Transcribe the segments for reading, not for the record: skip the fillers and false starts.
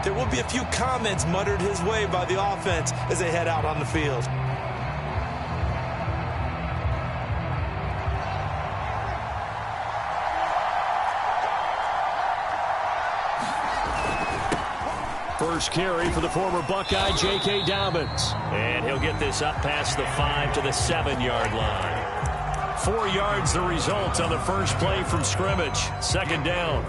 there will be a few comments muttered his way by the offense as they head out on the field. First carry for the former Buckeye, J.K. Dobbins. And he'll get this up past the 5 to the 7-yard line. 4 yards the result on the first play from scrimmage. Second down.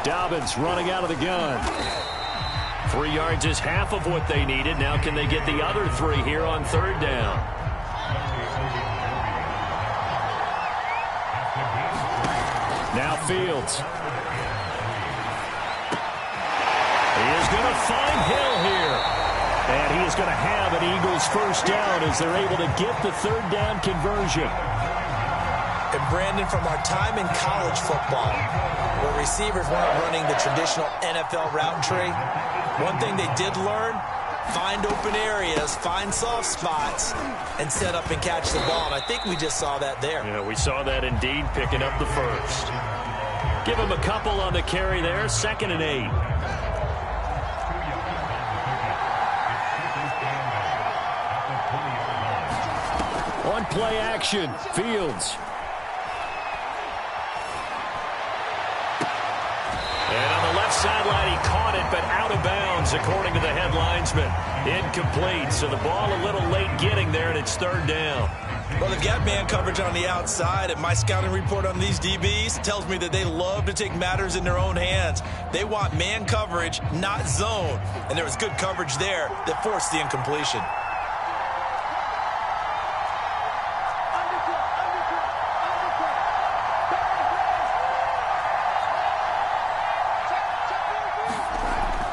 Dobbins running out of the gun. 3 yards is half of what they needed. Now can they get the other 3 here on third down? Now Fields. He is going to find Hill here. And he is going to have an Eagles first down as they're able to get the third down conversion. And Brandon, from our time in college football, where receivers weren't running the traditional NFL route tree, one thing they did learn, find open areas, find soft spots, and set up and catch the ball. And I think we just saw that there. Yeah, we saw that indeed, picking up the first. Give him a couple on the carry there, 2nd and 8. On play action, Fields. And on the left sideline, he caught it, but out of bounds, according to the head linesman. Incomplete, so the ball a little late getting there, and it's third down. Well, they've got man coverage on the outside, and my scouting report on these DBs tells me that they love to take matters in their own hands. They want man coverage, not zone, and there was good coverage there that forced the incompletion.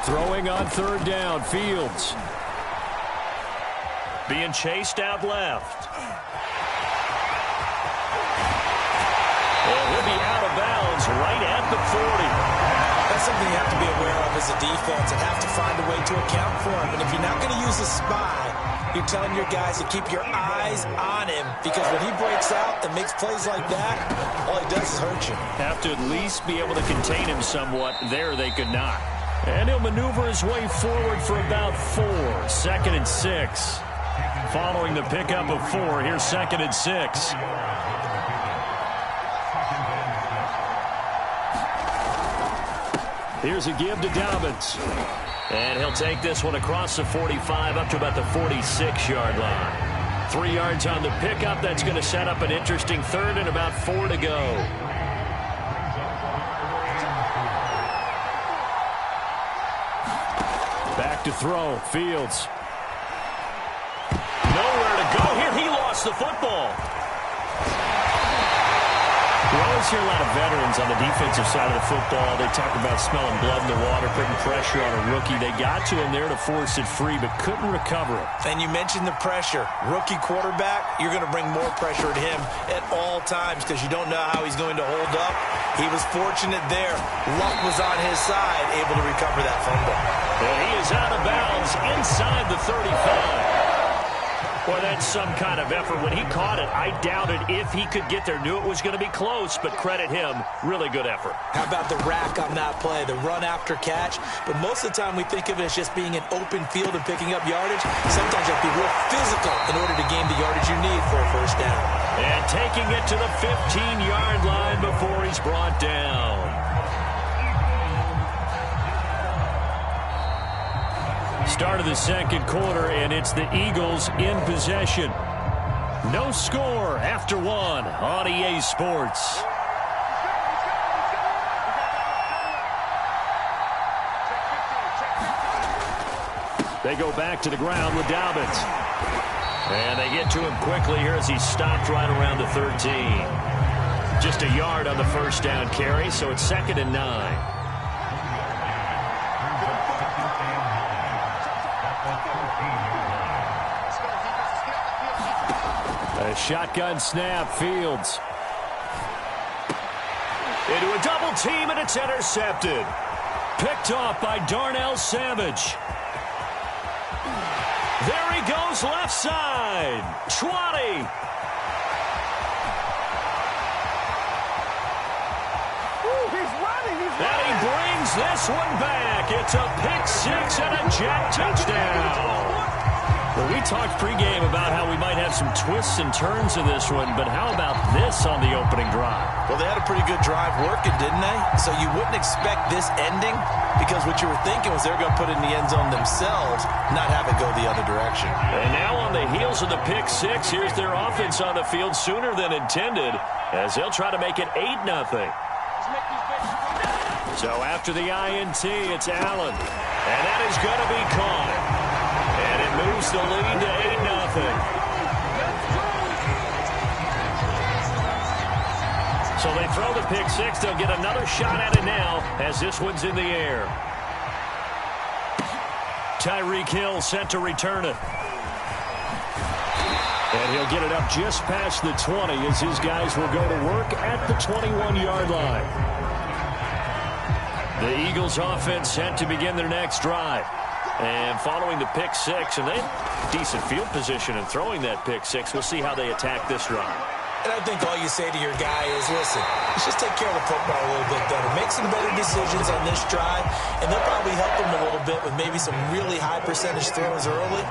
Throwing on third down, Fields. Being chased out left. And he'll be out of bounds right at the 40. That's something you have to be aware of as a defense and have to find a way to account for him. And if you're not going to use a spy, you're telling your guys to keep your eyes on him, because when he breaks out and makes plays like that, all he does is hurt you. Have to at least be able to contain him somewhat. There they could not. And he'll maneuver his way forward for about 4. 2nd and 6. Following the pickup of 4, here's 2nd and 6. Here's a give to Dobbins. And he'll take this one across the 45 up to about the 46-yard line. 3 yards on the pickup. That's going to set up an interesting third and about 4 to go. Back to throw. Fields. Nowhere to go here. He lost the football. We always hear a lot of veterans on the defensive side of the football. They talk about smelling blood in the water, putting pressure on a rookie. They got to him there to force it free, but couldn't recover it. And you mentioned the pressure. Rookie quarterback, you're going to bring more pressure at him at all times because you don't know how he's going to hold up. He was fortunate there. Luck was on his side, able to recover that fumble. And he is out of bounds inside the 35. Boy, that's some kind of effort. When he caught it, I doubted if he could get there. Knew it was going to be close, but credit him. Really good effort. How about the rack on that play, the run after catch? But most of the time we think of it as just being an open field and picking up yardage. Sometimes you have to be real physical in order to gain the yardage you need for a first down. And taking it to the 15-yard line before he's brought down. Start of the second quarter, and it's the Eagles in possession. No score after 1 on EA Sports. They go back to the ground with Dobbins. And they get to him quickly here as he's stopped right around the 13. Just a yard on the first down carry, so it's 2nd and 9. A shotgun snap, Fields. Into a double team, and it's intercepted. Picked off by Darnell Savage. There he goes, left side. 20. And he brings this one back. It's a pick six and a jet touchdown. Well, we talked pregame about how we might have some twists and turns in this one, but how about this on the opening drive? Well, they had a pretty good drive working, didn't they? So you wouldn't expect this ending, because what you were thinking was they were going to put it in the end zone themselves, not have it go the other direction. And now on the heels of the pick six, here's their offense on the field sooner than intended, as they'll try to make it 8-0. So after the INT, it's Allen. And that is going to be caught. And it moves the lead to 8-0. So they throw the pick six. They'll get another shot at it now as this one's in the air. Tyreek Hill set to return it. And he'll get it up just past the 20 as his guys will go to work at the 21-yard line. The Eagles offense set to begin their next drive. And following the pick six, and they have decent field position in throwing that pick six. We'll see how they attack this drive. And I think all you say to your guy is, listen, let's just take care of the football a little bit better. Make some better decisions on this drive, and they'll probably help him a little bit with maybe some really high percentage throws early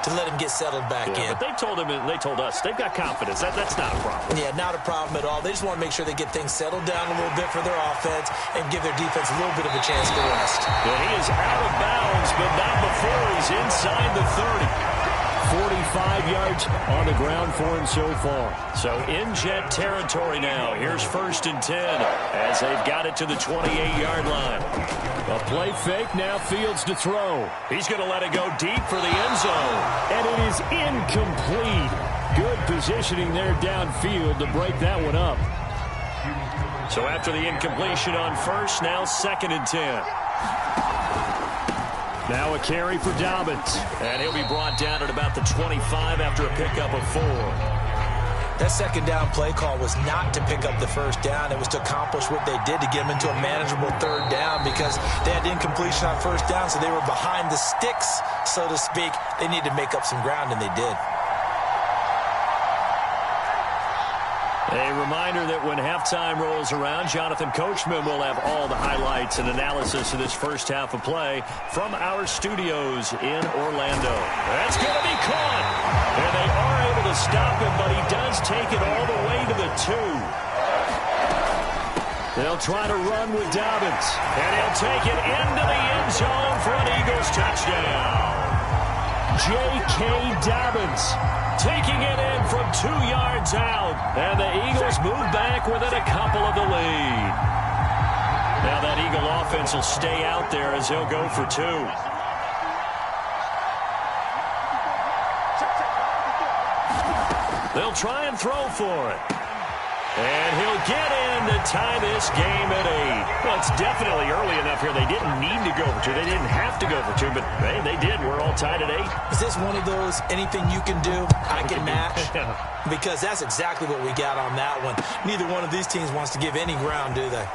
to let him get settled back in. But they told him, and they told us, they've got confidence. That's not a problem. Yeah, not a problem at all. They just want to make sure they get things settled down a little bit for their offense and give their defense a little bit of a chance to rest. And he is out of bounds, but not before he's inside the 30. 45 yards on the ground for him so far. So in jet territory now. Here's 1st and 10 as they've got it to the 28-yard line. A play fake, now Fields to throw. He's going to let it go deep for the end zone. And it is incomplete. Good positioning there downfield to break that one up. So after the incompletion on first, now 2nd and 10. Now a carry for Dobbins. And he'll be brought down at about the 25 after a pickup of 4. That second down play call was not to pick up the first down. It was to accomplish what they did to get them into a manageable 3rd down, because they had incompletion on 1st down, so they were behind the sticks, so to speak. They needed to make up some ground, and they did. A reminder that when halftime rolls around, Jonathan Coachman will have all the highlights and analysis of this first half of play from our studios in Orlando. That's going to be caught. And they are able to stop him, but he does take it all the way to the 2. They'll try to run with Dobbins. And he'll take it into the end zone for an Eagles touchdown. J.K. Dobbins taking it in from 2 yards out. And the Eagles move back within a couple of the lead. Now that Eagle offense will stay out there as he'll go for 2. They'll try and throw for it. And he'll get in to tie this game at 8. Well, it's definitely early enough here. They didn't need to go for 2. They didn't have to go for 2, but hey, they did. We're all tied at 8. Is this one of those anything you can do, I can match? Because that's exactly what we got on that one. Neither one of these teams wants to give any ground, do they?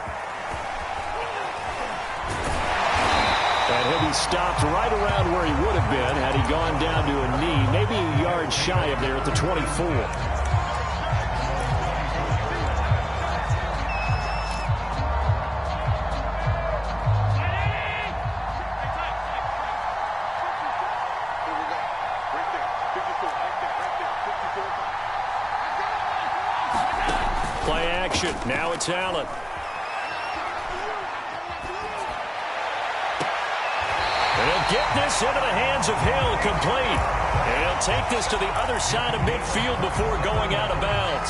And he'll be stopped right around where he would have been had he gone down to a knee, maybe a yard shy of there at the 24. Play action. Now it's Allen. And he'll get this into the hands of Hill, complete. And he'll take this to the other side of midfield before going out of bounds.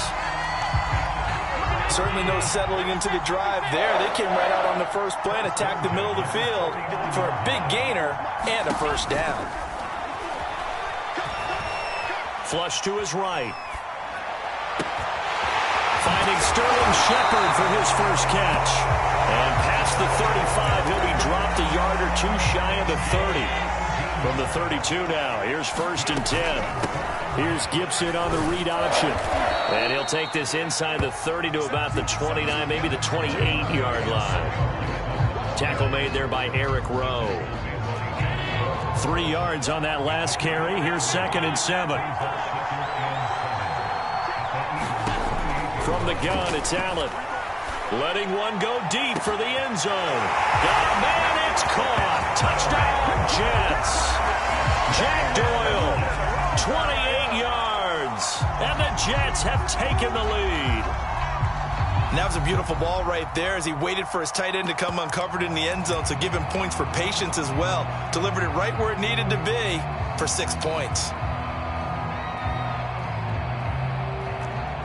Certainly no settling into the drive there. They came right out on the first play and attacked the middle of the field for a big gainer and a first down. Flush to his right. Finding Sterling Shepard for his first catch. And past the 35, he'll be dropped a yard or 2 shy of the 30. From the 32 now, here's 1st and 10. Here's Gibson on the read option. And he'll take this inside the 30 to about the 29, maybe the 28-yard line. Tackle made there by Eric Rowe. 3 yards on that last carry. Here's 2nd and 7. From the gun, it's Allen. Letting one go deep for the end zone. Got a man, it's caught. Touchdown, Jets. Jack Doyle, 28 yards. And the Jets have taken the lead. And that was a beautiful ball right there as he waited for his tight end to come uncovered in the end zone, so give him points for patience as well. Delivered it right where it needed to be for 6 points.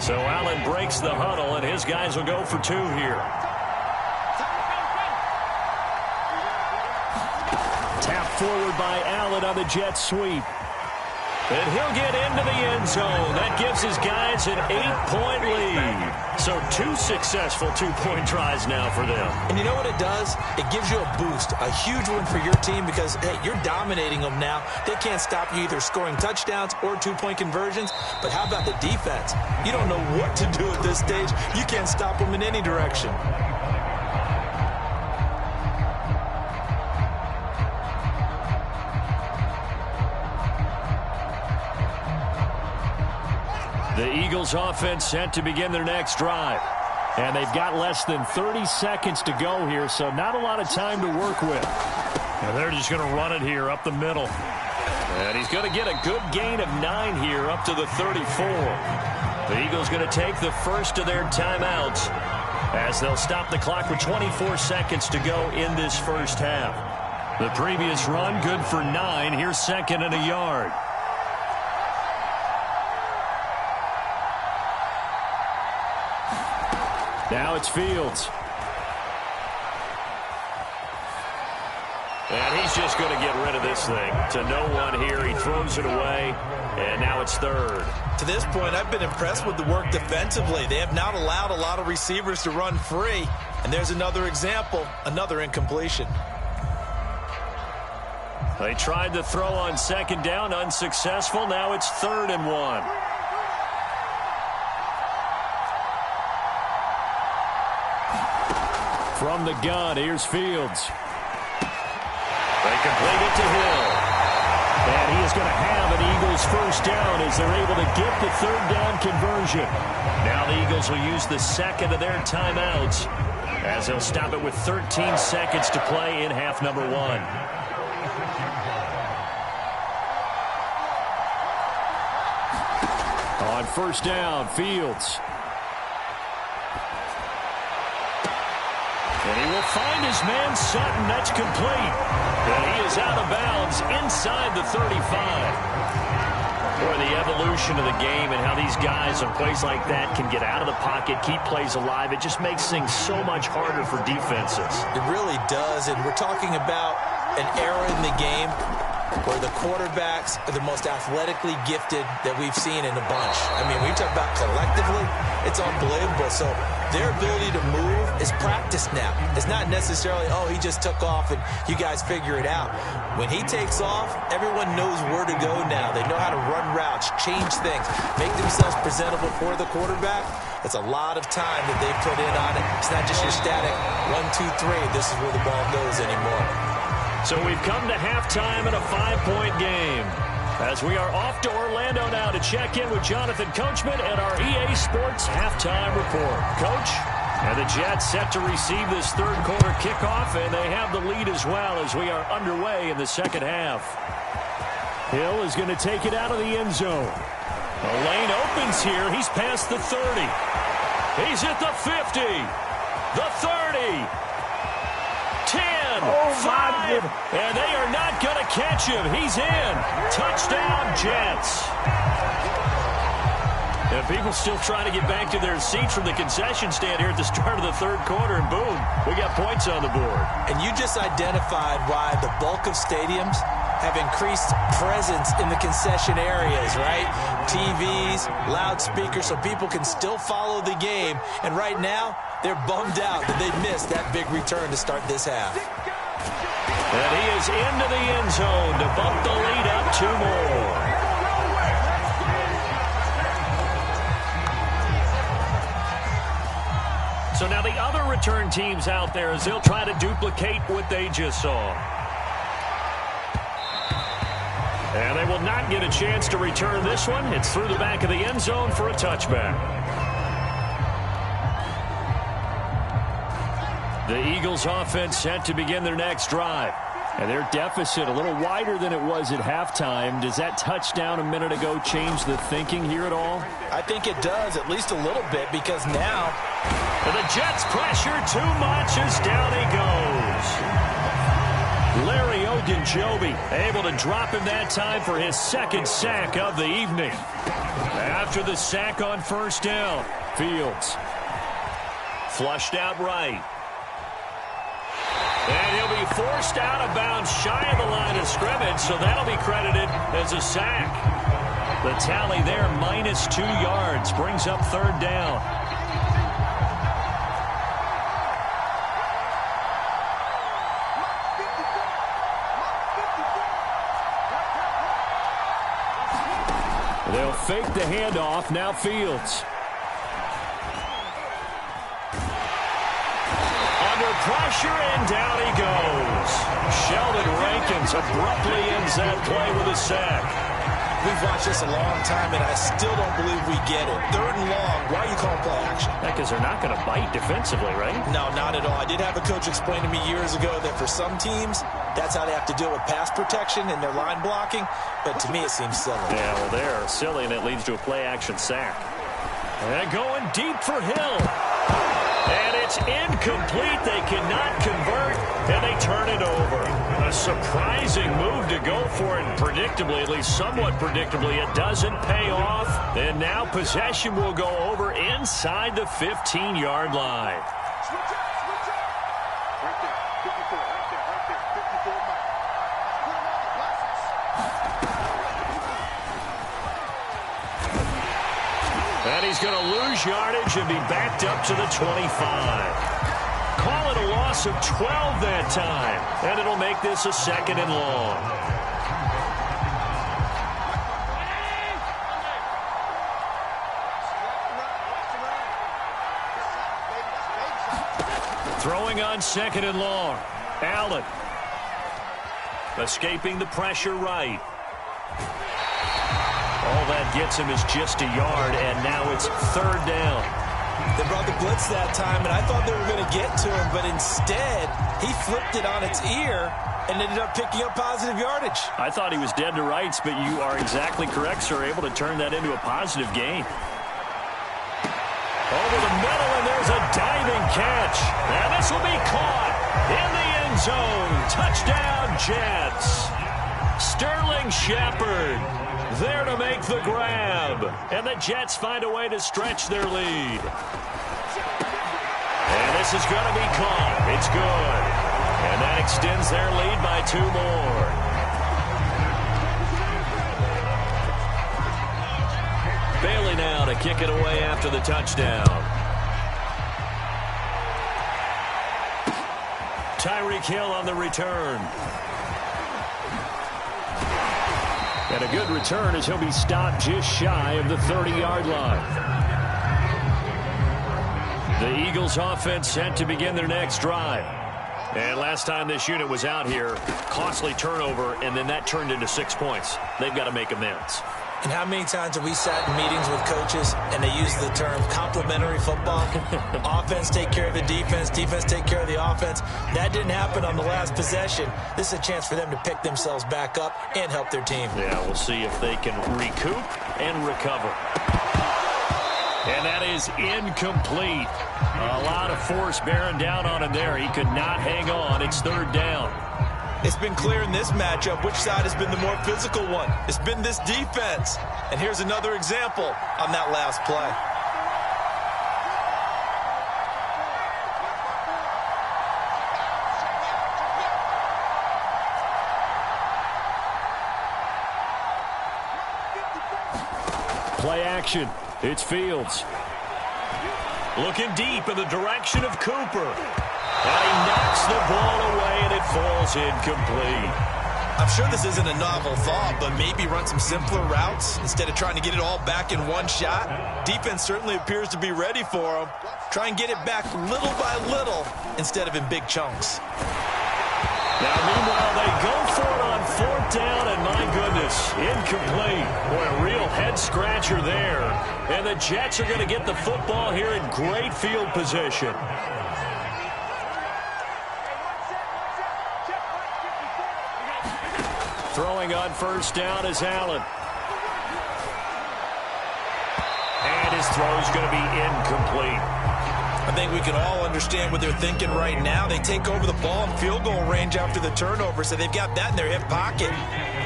So Allen breaks the huddle, and his guys will go for 2 here. Tap forward by Allen on the jet sweep. And he'll get into the end zone. That gives his guys an 8-point lead. So 2 successful 2-point tries now for them. And you know what it does? It gives you a boost, a huge one for your team because, hey, you're dominating them now. They can't stop you either scoring touchdowns or 2-point conversions. But how about the defense? You don't know what to do at this stage. You can't stop them in any direction. The Eagles offense set to begin their next drive. And they've got less than 30 seconds to go here, so not a lot of time to work with. And they're just going to run it here up the middle. And he's going to get a good gain of 9 here up to the 34. The Eagles going to take the first of their timeouts as they'll stop the clock with 24 seconds to go in this first half. The previous run good for 9. Here's 2nd and a yard. Now it's Fields. And he's just going to get rid of this thing. To no one here. He throws it away. And now it's 3rd. To this point, I've been impressed with the work defensively. They have not allowed a lot of receivers to run free. And there's another example, another incompletion. They tried to throw on 2nd down, unsuccessful. Now it's 3rd and 1. From the gun, here's Fields. They complete it to Hill. And he is going to have an Eagles first down as they're able to get the 3rd down conversion. Now the Eagles will use the 2nd of their timeouts as they'll stop it with 13 seconds to play in half number 1. On first down, Fields. And he will find his man, Sutton. That's complete. And he is out of bounds inside the 35. Boy, the evolution of the game and how these guys on plays like that can get out of the pocket, keep plays alive, it just makes things so much harder for defenses. It really does, and we're talking about an era in the game where the quarterbacks are the most athletically gifted that we've seen in a bunch. I mean, we talk about collectively, it's unbelievable. So their ability to move is practiced now. It's not necessarily, oh, he just took off and you guys figure it out. When he takes off, everyone knows where to go now. They know how to run routes, change things, make themselves presentable for the quarterback. It's a lot of time that they put in on it. It's not just your static 1, 2, 3, this is where the ball goes anymore. So we've come to halftime in a 5-point game as we are off to Orlando now to check in with Jonathan Coachman and our EA Sports halftime report. Coach, and the Jets set to receive this 3rd quarter kickoff, and they have the lead as well as we are underway in the 2nd half. Hill is going to take it out of the end zone. The lane opens here. He's past the 30. He's at the 50, the 30. 5, and they are not going to catch him. He's in. Touchdown, Jets. And people still trying to get back to their seats from the concession stand here at the start of the 3rd quarter, and boom, we got points on the board. And you just identified why the bulk of stadiums have increased presence in the concession areas, right? TVs, loudspeakers, so people can still follow the game. And right now, they're bummed out that they missed that big return to start this half. And he is into the end zone to bump the lead up 2 more. So now the other return teams out there as they'll try to duplicate what they just saw. And they will not get a chance to return this one. It's through the back of the end zone for a touchback. The Eagles offense set to begin their next drive. And their deficit a little wider than it was at halftime. Does that touchdown a minute ago change the thinking here at all? I think it does, at least a little bit, because now the Jets pressure too much as down he goes. Larry Ogunjobi able to drop him that time for his second sack of the evening. After the sack on first down, Fields flushed out right. And he'll be forced out of bounds shy of the line of scrimmage, so that'll be credited as a sack. The tally there, -2 yards, brings up third down. They'll fake the handoff, now Fields. Pressure, and down he goes. Sheldon Rankins abruptly ends that play with a sack. We've watched this a long time, and I still don't believe we get it. 3rd and long. Why are you calling play action? Because they're not going to bite defensively, right? No, not at all. I did have a coach explain to me years ago that for some teams, that's how they have to deal with pass protection and their line blocking. But to me, it seems silly. Yeah, well, they're silly, and it leads to a play action sack. And going deep for Hill. And it's incomplete. They cannot convert, and they turn it over. A surprising move to go for it. Predictably, at least somewhat predictably, it doesn't pay off. And now possession will go over inside the 15-yard line. And he's going to lose yardage and be backed up to the 25. Call it a loss of 12 that time. And it'll make this a 2nd and long. Throwing on 2nd and long. Allen. Escaping the pressure right. All that gets him is just a yard, and now it's 3rd down. They brought the blitz that time, and I thought they were going to get to him, but instead, he flipped it on its ear and ended up picking up positive yardage. I thought he was dead to rights, but you are exactly correct, sir, able to turn that into a positive gain. Over the middle, and there's a diving catch. And this will be caught in the end zone. Touchdown, Jets. Sterling Shepard there to make the grab. And the Jets find a way to stretch their lead. And this is going to be caught. It's good. And that extends their lead by 2 more. Bailey now to kick it away after the touchdown. Tyreek Hill on the return. And a good return as he'll be stopped just shy of the 30-yard line. The Eagles offense set to begin their next drive. And last time this unit was out here, costly turnover, and then that turned into 6 points. They've got to make amends. And how many times have we sat in meetings with coaches and they use the term complementary football? Offense take care of the defense, defense take care of the offense. That didn't happen on the last possession. This is a chance for them to pick themselves back up and help their team. Yeah, we'll see if they can recoup and recover. And that is incomplete. A lot of force bearing down on him there. He could not hang on. It's 3rd down. It's been clear in this matchup which side has been the more physical one. It's been this defense. And here's another example on that last play. Play action. It's Fields. Looking deep in the direction of Cooper. And he knocks the ball away, and it falls incomplete. I'm sure this isn't a novel thought, but maybe run some simpler routes instead of trying to get it all back in one shot. Defense certainly appears to be ready for them. Try and get it back little by little instead of in big chunks. Now, meanwhile, they go for it on 4th down, and my goodness, incomplete. Boy, a real head-scratcher there. And the Jets are going to get the football here in great field position. Throwing on 1st down is Allen. And his throw's going to be incomplete. I think we can all understand what they're thinking right now. They take over the ball in field goal range after the turnover, so they've got that in their hip pocket.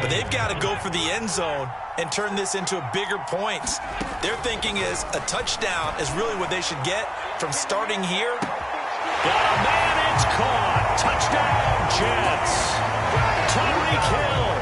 But they've got to go for the end zone and turn this into bigger points. Their thinking is a touchdown is really what they should get from starting here. Got a man, it's caught. Touchdown, Jets. Tyreek Hill.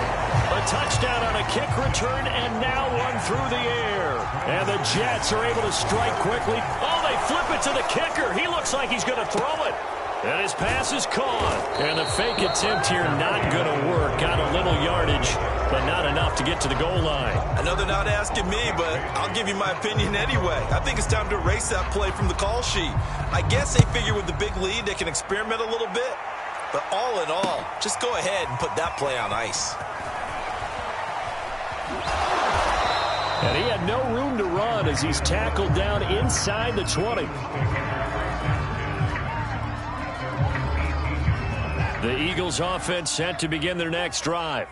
A touchdown on a kick return, and now one through the air. And the Jets are able to strike quickly. Oh, they flip it to the kicker. He looks like he's going to throw it. And his pass is caught. And the fake attempt here not going to work. Got a little yardage, but not enough to get to the goal line. I know they're not asking me, but I'll give you my opinion anyway. I think it's time to erase that play from the call sheet. I guess they figure with the big lead they can experiment a little bit. But all in all, just go ahead and put that play on ice. And he had no room to run as he's tackled down inside the 20. The Eagles offense set to begin their next drive.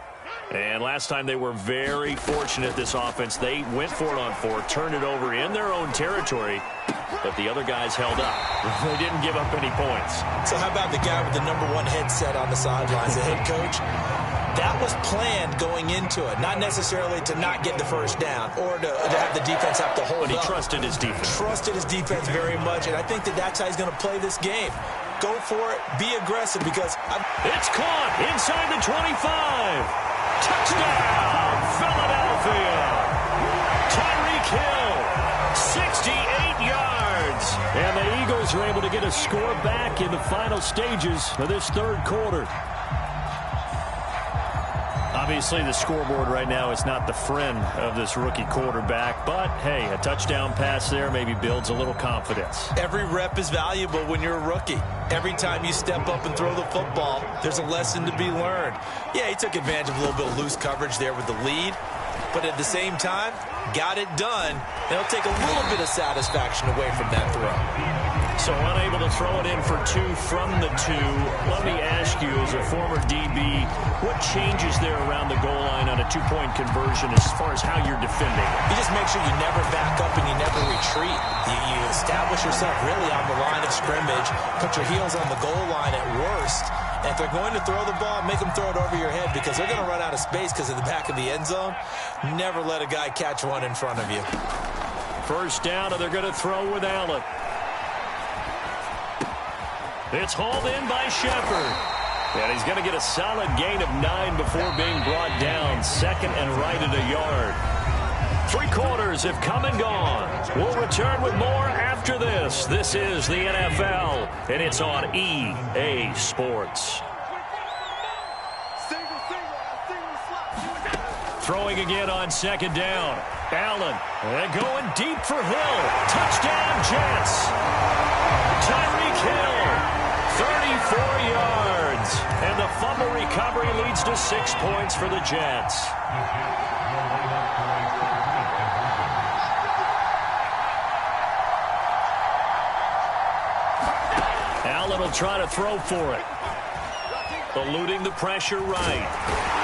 And last time they were very fortunate, this offense. They went for it on 4, turned it over in their own territory, but the other guys held up. They didn't give up any points. So how about the guy with the #1 headset on the sidelines, the head coach? That was planned going into it, not necessarily to not get the first down or to have the defense have to hold up. But he trusted his defense. Trusted his defense very much, and I think that's how he's going to play this game. Go for it. Be aggressive because it's caught inside the 25. Touchdown, Philadelphia. Tyreek Hill, 68 yards. And the Eagles are able to get a score back in the final stages of this 3rd quarter. Obviously, the scoreboard right now is not the friend of this rookie quarterback. But, hey, a touchdown pass there maybe builds a little confidence. Every rep is valuable when you're a rookie. Every time you step up and throw the football, there's a lesson to be learned. Yeah, he took advantage of a little bit of loose coverage there with the lead. But at the same time, got it done. And it'll take a little bit of satisfaction away from that throw. So unable to throw it in for 2 from the 2. Let me ask you, as a former DB, what changes there around the goal line on a 2-point conversion as far as how you're defending? You just make sure you never back up and you never retreat. You establish yourself really on the line of scrimmage, put your heels on the goal line at worst. And if they're going to throw the ball, make them throw it over your head because they're going to run out of space because of the back of the end zone. Never let a guy catch one in front of you. 1st down, and they're going to throw with Allen. It's hauled in by Shepard. And he's going to get a solid gain of 9 before being brought down. 2nd and right at a yard. 3 quarters have come and gone. We'll return with more after this. This is the NFL, and it's on EA Sports. Throwing again on 2nd down. Allen, and going deep for Hill. Touchdown, Jets. Tyreek Hill, 34 yards. And the fumble recovery leads to 6 points for the Jets. Allen will try to throw for it. Eluding the pressure right.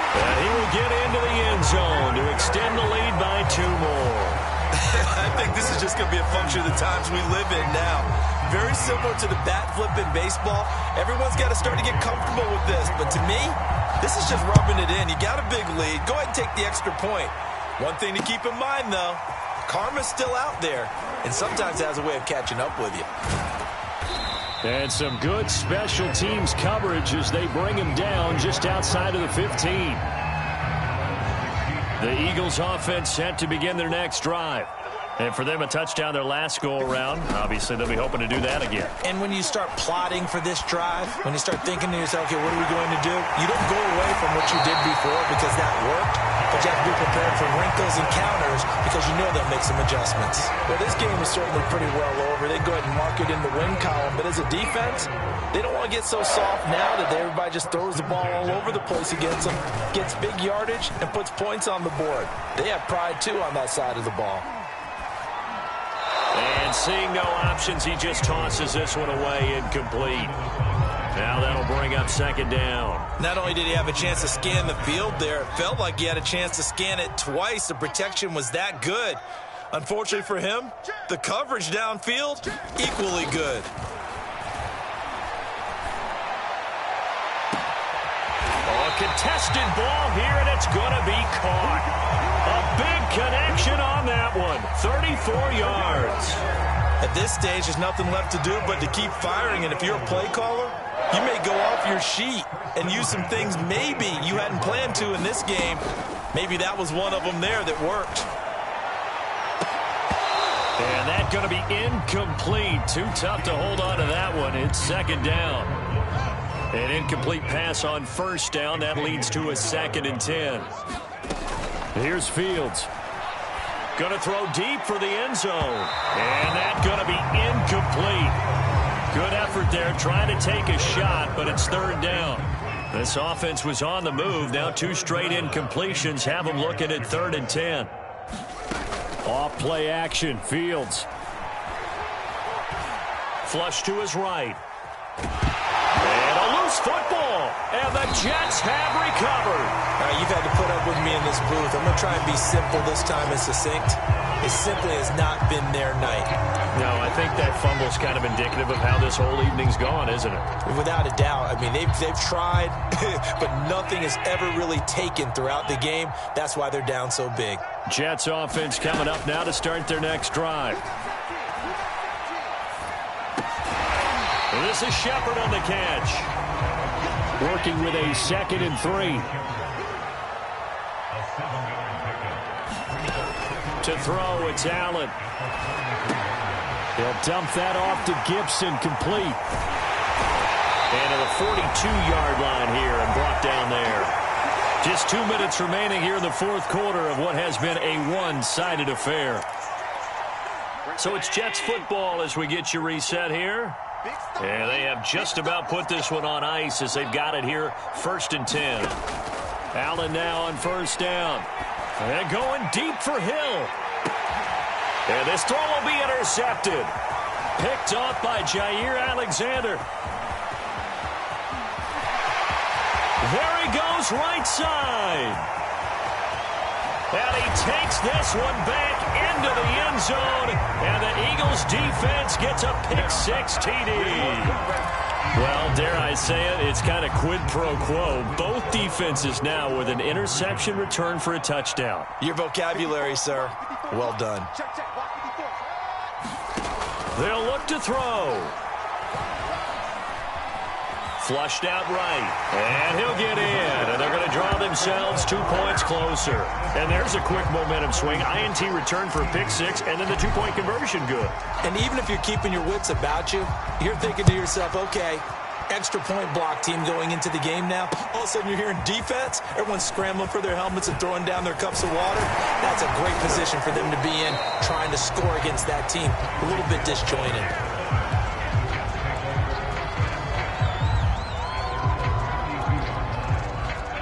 And he will get into the end zone to extend the lead by 2 more. I think this is just going to be a function of the times we live in now. Very similar to the bat flip in baseball. Everyone's got to start to get comfortable with this. But to me, this is just rubbing it in. You got a big lead. Go ahead and take the extra point. One thing to keep in mind, though, karma's still out there. And sometimes it has a way of catching up with you. And some good special teams coverage as they bring him down just outside of the 15. The Eagles offense set to begin their next drive. And for them, a touchdown their last go-around. Obviously, they'll be hoping to do that again. And when you start plotting for this drive, when you start thinking to yourself, okay, what are we going to do? You don't go away from what you did before because that worked, but you have to be prepared for wrinkles and counters because you know they'll make some adjustments. Well, this game is certainly pretty well over. They go ahead and mark it in the win column, but as a defense, they don't want to get so soft now that everybody just throws the ball all over the place against them, gets big yardage, and puts points on the board. They have pride, too, on that side of the ball. And seeing no options, he just tosses this one away, incomplete. Now that'll bring up second down. Not only did he have a chance to scan the field there, it felt like he had a chance to scan it twice. The protection was that good. Unfortunately for him, the coverage downfield, equally good. A contested ball here, and it's going to be caught. A big connection on that one. 34 yards. At this stage, there's nothing left to do but to keep firing. And if you're a play caller, you may go off your sheet and use some things maybe you hadn't planned to in this game. Maybe that was one of them there that worked. And that's going to be incomplete. Too tough to hold on to that one. It's second down. An incomplete pass on first down. That leads to a 2nd and 10. Here's Fields. Going to throw deep for the end zone. And that's going to be incomplete. Good effort there trying to take a shot, but it's third down. This offense was on the move. Now 2 straight incompletions have them looking at 3rd and 10. Off play action. Fields. Flush to his right. And a loose football. And the Jets have recovered. All right, you've had to put up with me in this booth. I'm going to try and be simple this time and succinct. It simply has not been their night. No, I think that fumble's kind of indicative of how this whole evening's gone, isn't it? Without a doubt. I mean, they've tried, but nothing is ever really taken throughout the game. That's why they're down so big. Jets offense coming up now to start their next drive. And this is Shepard on the catch. Working with a 2nd and 3. To throw, it's Allen. They'll dump that off to Gibson, complete. And to the 42-yard line here and brought down there. Just 2 minutes remaining here in the 4th quarter of what has been a one-sided affair. So it's Jets football as we get you reset here. And they have just about put this one on ice as they've got it here, 1st and 10. Allen now on first down. And going deep for Hill. And this throw will be intercepted. Picked off by Jair Alexander. There he goes, right side. And he takes this one back into the end zone. And the Eagles defense gets a pick-6 TD. Well, dare I say it, it's kind of quid pro quo. Both defenses now with an interception return for a touchdown. Your vocabulary, sir. Well done. They'll look to throw. Flushed out right. And he'll get in. And they're going to draw themselves 2 points closer. And there's a quick momentum swing. INT return for a pick-6, and then the 2-point conversion good. And even if you're keeping your wits about you, you're thinking to yourself, okay, extra point block team going into the game now. All of a sudden you're hearing defense. Everyone's scrambling for their helmets and throwing down their cups of water. That's a great position for them to be in, trying to score against that team. A little bit disjointed.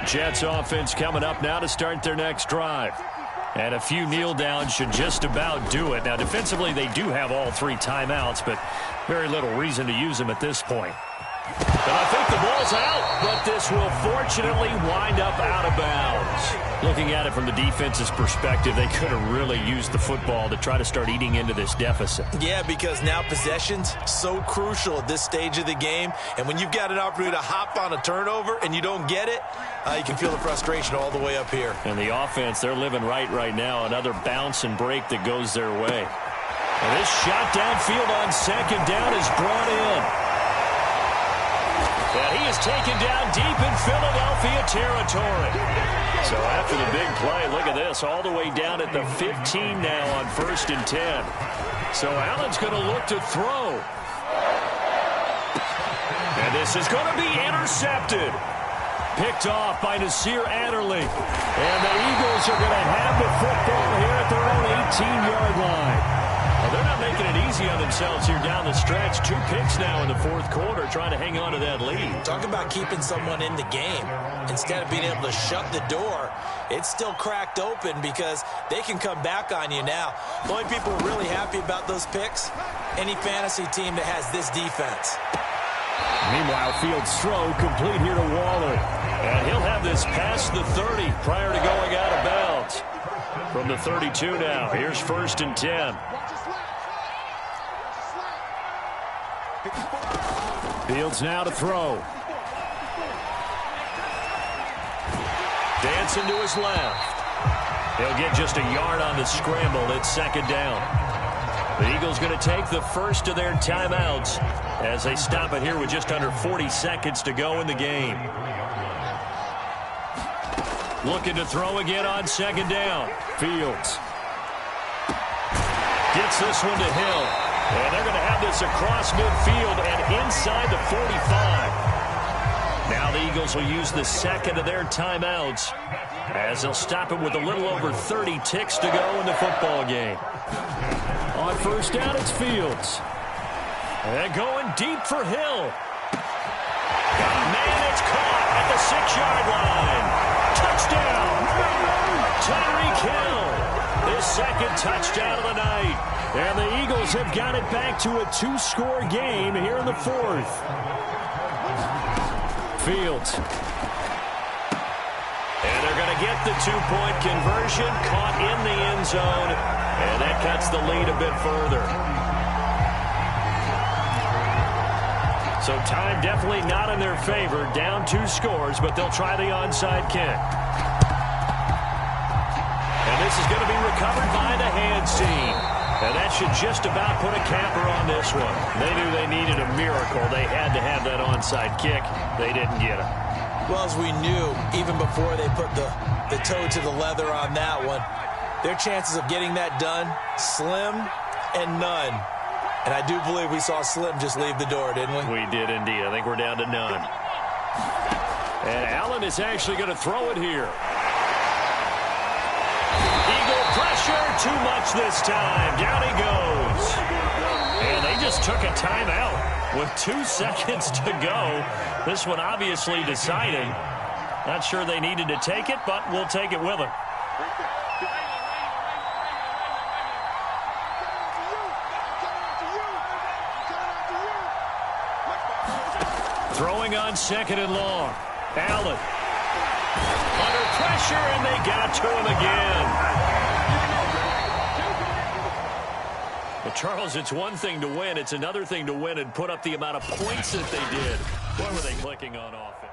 Jets offense coming up now to start their next drive. And a few kneel downs should just about do it. Now, defensively, they do have all 3 timeouts, but very little reason to use them at this point. And I think the ball's out, but this will fortunately wind up out of bounds. Looking at it from the defense's perspective, they could have really used the football to try to start eating into this deficit. Yeah, because now possession's so crucial at this stage of the game. And when you've got an opportunity to hop on a turnover and you don't get it, you can feel the frustration all the way up here. And the offense, they're living right now. Another bounce and break that goes their way. And this shot downfield on second down is brought in. And he is taken down deep in Philadelphia territory. So after the big play, look at this, all the way down at the 15 now on 1st and 10. So Allen's going to look to throw. And this is going to be intercepted. Picked off by Nasir Adderley. And the Eagles are going to have the football here at their own 18-yard line. Well, they're not making it easy on themselves here down the stretch. 2 picks now in the 4th quarter, trying to hang on to that lead. Talk about keeping someone in the game. Instead of being able to shut the door, it's still cracked open because they can come back on you now. The only people who are really happy about those picks, any fantasy team that has this defense. Meanwhile, Fields' throw complete here to Waller. And he'll have this past the 30 prior to going out of bounds. From the 32 now, here's 1st and 10. Fields now to throw. Dancing to his left. He'll get just a yard on the scramble. It's 2nd down. The Eagles going to take the first of their timeouts as they stop it here with just under 40 seconds to go in the game. Looking to throw again on 2nd down. Fields gets this one to Hill. And they're going to have this across midfield and inside the 45. Now the Eagles will use the second of their timeouts as they'll stop it with a little over 30 ticks to go in the football game. On 1st down, it's Fields. And going deep for Hill. Man, it's caught at the 6-yard line. Touchdown. Tyreek Hill. His 2nd touchdown of the night. And the Eagles have got it back to a 2-score game here in the 4th. Fields. And they're going to get the 2-point conversion, caught in the end zone, and that cuts the lead a bit further. So time definitely not in their favor, down 2 scores, but they'll try the onside kick. And this is going to be recovered by the hands team. And that should just about put a capper on this one. They knew they needed a miracle. They had to have that onside kick. They didn't get it. Well, as we knew, even before they put the toe to the leather on that one, their chances of getting that done, slim and none. And I do believe we saw Slim just leave the door, didn't we? We did indeed. I think we're down to none. And Allen is actually going to throw it here. Pressure, too much this time. Down he goes. And they just took a timeout with 2 seconds to go. This one obviously decided. Not sure they needed to take it, but we'll take it with them. Throwing on 2nd and long. Allen. Under pressure, and they got to him again. Well, Charles, it's one thing to win. It's another thing to win and put up the amount of points that they did. What were they clicking on offense?